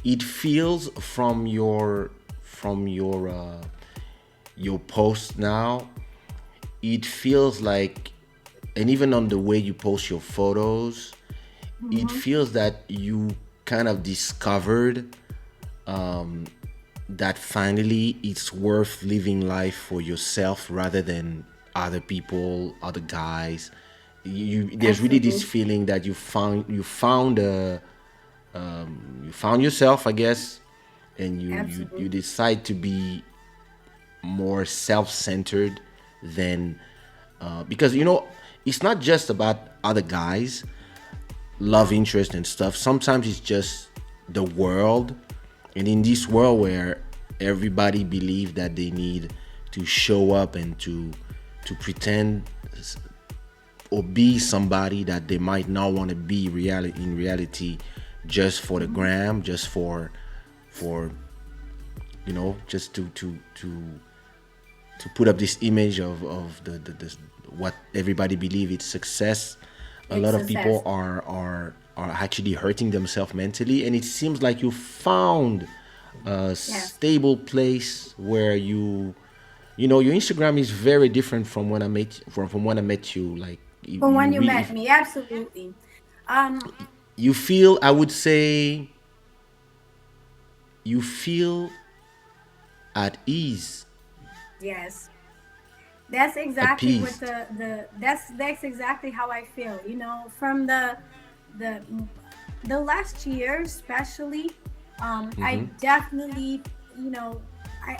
it feels from your post now, it feels like, and even on the way you post your photos, it Hmm. feels that you kind of discovered that finally it's worth living life for yourself rather than other people, other guys. There's really this Absolutely. feeling that you found yourself, I guess, and you Absolutely. decide to be more self-centered than because it's not just about other guys, love interest and stuff. Sometimes it's just the world, and in this world where everybody believes that they need to show up and to pretend or be somebody that they might not want to be in reality, just for the Hmm. gram, just for just to put up this image of the what everybody believe it's success. A It's lot of success. people are actually hurting themselves mentally, and it seems like you found a Yes. stable place where your Instagram is very different from when I met you. Like From you when you really, met if me, absolutely. Um, you feel, I would say, you feel at ease, yes. That's exactly what appeased. that's exactly how I feel. From the the last year especially, I definitely, I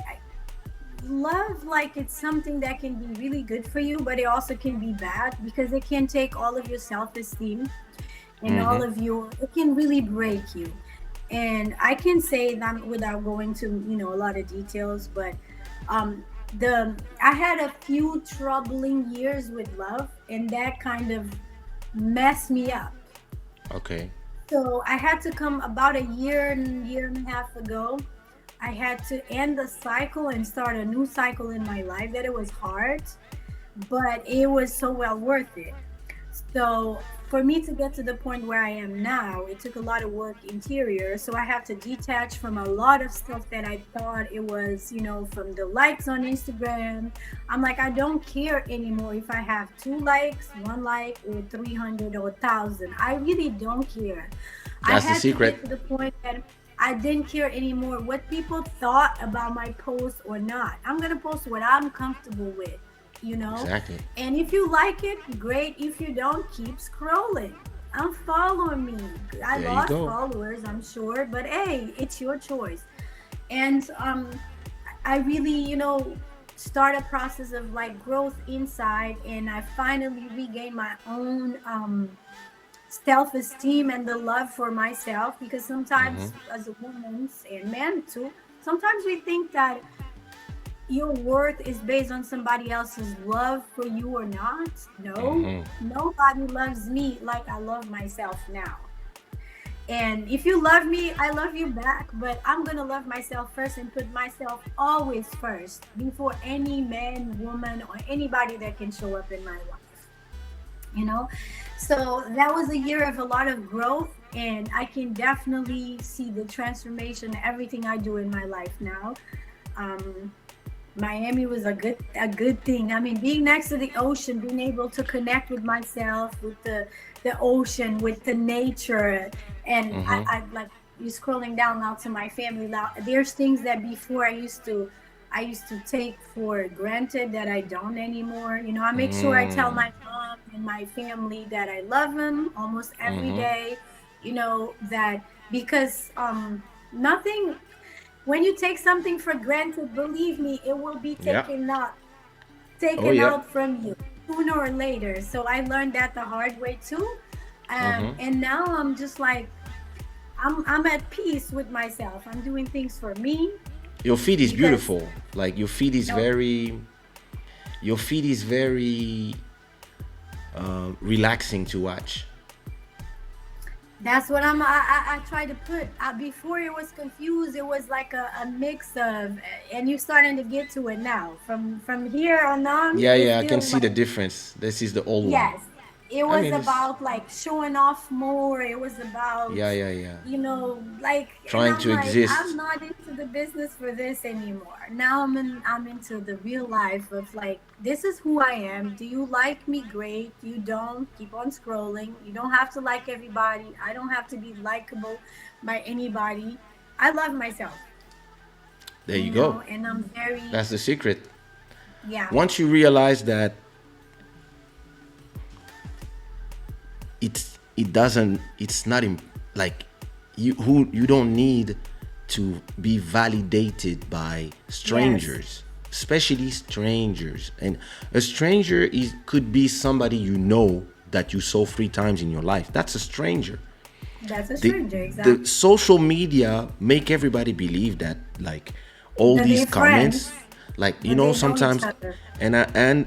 love, like, it's something that can be really good for you, but it also can be bad because it can take all of your self-esteem and all of your, it can really break you. And I can say that without going to, a lot of details, but um the I had a few troubling years with love, and that kind of messed me up. Okay. So I had to come about a year and a half ago. I had to end the cycle and start a new cycle in my life. That it was hard, but it was so well worth it. So for me to get to the point where I am now, it took a lot of work interior. So I have to detach from a lot of stuff that I thought it was, from the likes on Instagram. I'm like, I don't care anymore if I have two likes, one like, or 300 or 1,000. I really don't care. I That's the had to secret. get to the point that I didn't care anymore what people thought about my post or not. I'm going to post what I'm comfortable with, you know? Exactly. And if you like it, great. If you don't, keep scrolling. Unfollow me. I There you lost go. followers, I'm sure, but hey, it's your choice. And I really, start a process of like growth inside, and I finally regained my own self-esteem and the love for myself, because sometimes as a woman and man too, sometimes we think that your worth is based on somebody else's love for you or not. No, nobody loves me like I love myself now. And if you love me, I love you back, but I'm gonna love myself first and put myself always first before any man, woman, or anybody that can show up in my life, you know? So that was a year of a lot of growth, and I can definitely see the transformation, everything I do in my life now. Um, Miami was a good thing. I mean, being next to the ocean, being able to connect with myself, with the ocean, with the nature, and I like you scrolling down now to my family now. There's things that before I used to take for granted that I don't anymore. I make sure I tell my mom and my family that I love them almost every day. That because nothing, when you take something for granted, believe me, it will be Yeah. Oh taken yeah. out from you sooner or later. So I learned that the hard way too. And now I'm just like, I'm at peace with myself. I'm doing things for me Your feed is because beautiful. Like your feed is very relaxing to watch. that's what I try to put. Before it was confused. It was like a mix of, and you're starting to get to it now. From here on Yeah, it's yeah, I can still see the like, difference. This is the old one. yes. it I was mean, it's about like showing off more. It was about, yeah, yeah, yeah. like, and Trying I'm to like, I'm exist. not into the business for this anymore. Now I'm into the real life of like, this is who I am. Do you like me? Great. You don't, keep on scrolling. You don't have to like everybody. I don't have to be likable by anybody. I love myself, There you go. and I'm very, That's the secret. yeah. Once you realize that it doesn't, it's not like you don't need to be validated by Yes, strangers, especially strangers. And a stranger is could be somebody you know that you saw 3 times in your life. That's a stranger. that's a the stranger, the exactly. social media make everybody believe that, like, all That these they're comments, friends, like, but they know each sometimes. other. And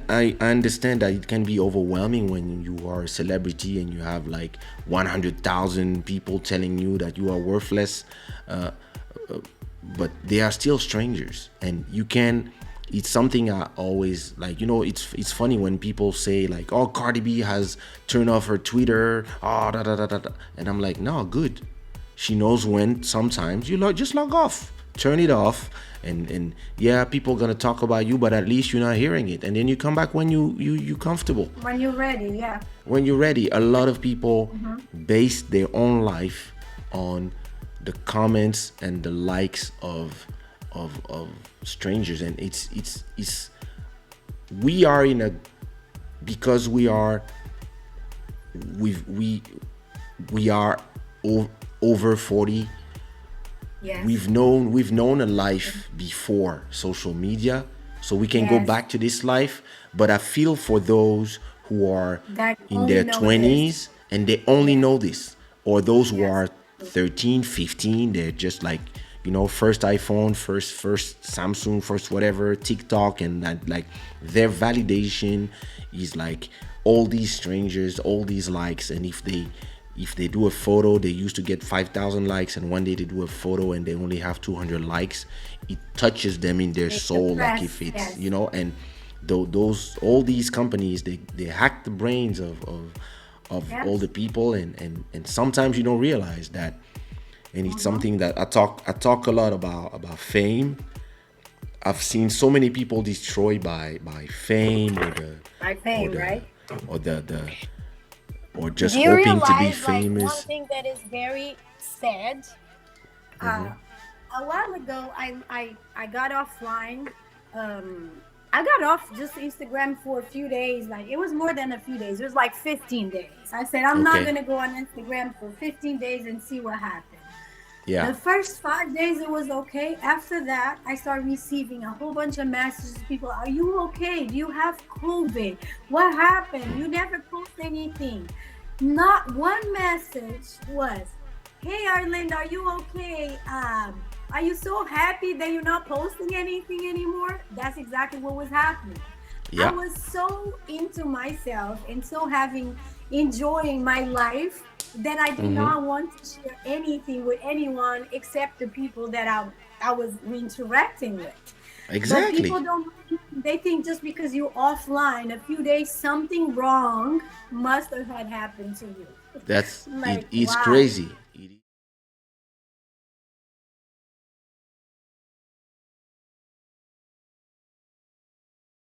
I understand that it can be overwhelming when you are a celebrity and you have like 100,000 people telling you that you are worthless, but they are still strangers, and you can. It's something I always like. It's funny when people say like, "Oh, Cardi B has turned off her Twitter." Oh, da da da da, da. And I'm like, no, good. She knows when. Sometimes just log off, turn it off, and yeah, people gonna talk about you, but at least you're not hearing it. And then you come back when you comfortable, When you're ready, yeah. when you're ready. A lot of people Mm-hmm. base their own life on the comments and the likes of strangers, and it's we are in a because we we are over 40. Yes. We've known a life before social media, so we can go Yes. back to this life. But I feel for those who are That in only their know this. 20s and they only Yes. know this, or those who Yes. are 13, 15. They're just like, first iPhone, first Samsung, first whatever, TikTok, and that, like, their validation is like all these strangers, all these likes. And if they do a photo, they used to get 5,000 likes, and one day they do a photo and they only have 200 likes. It touches them in their They soul, like, if depress. it's, Yes. and those all these companies, they hack the brains of all Yes. the people, and sometimes you don't realize that. And it's Mm-hmm. something that I talk a lot about fame. I've seen so many people destroyed by fame, By or fame, the right? or the or Do just you hoping to be realize, like, one famous. thing that is very sad? Uh, a while ago, I got offline. I got off just Instagram for a few days. Like, it was more than a few days. It was like 15 days. I said I'm not Okay. gonna go on Instagram for 15 days and see what happened. Yeah. The first 5 days it was okay. After that, I started receiving a whole bunch of messages. People, are you okay? Do you have COVID? What happened? You never post anything. Not one message was, "Hey RLynda, are you okay? Are you so happy that you're not posting anything anymore?" That's exactly what was happening. I Yeah. was so into myself and so having enjoying my life that I did not want to share anything with anyone except the people that I was interacting with. But Exactly. people don't, they think just because you're offline a few days, something wrong must have had happened to you. That's I'm it. like, It's why? crazy.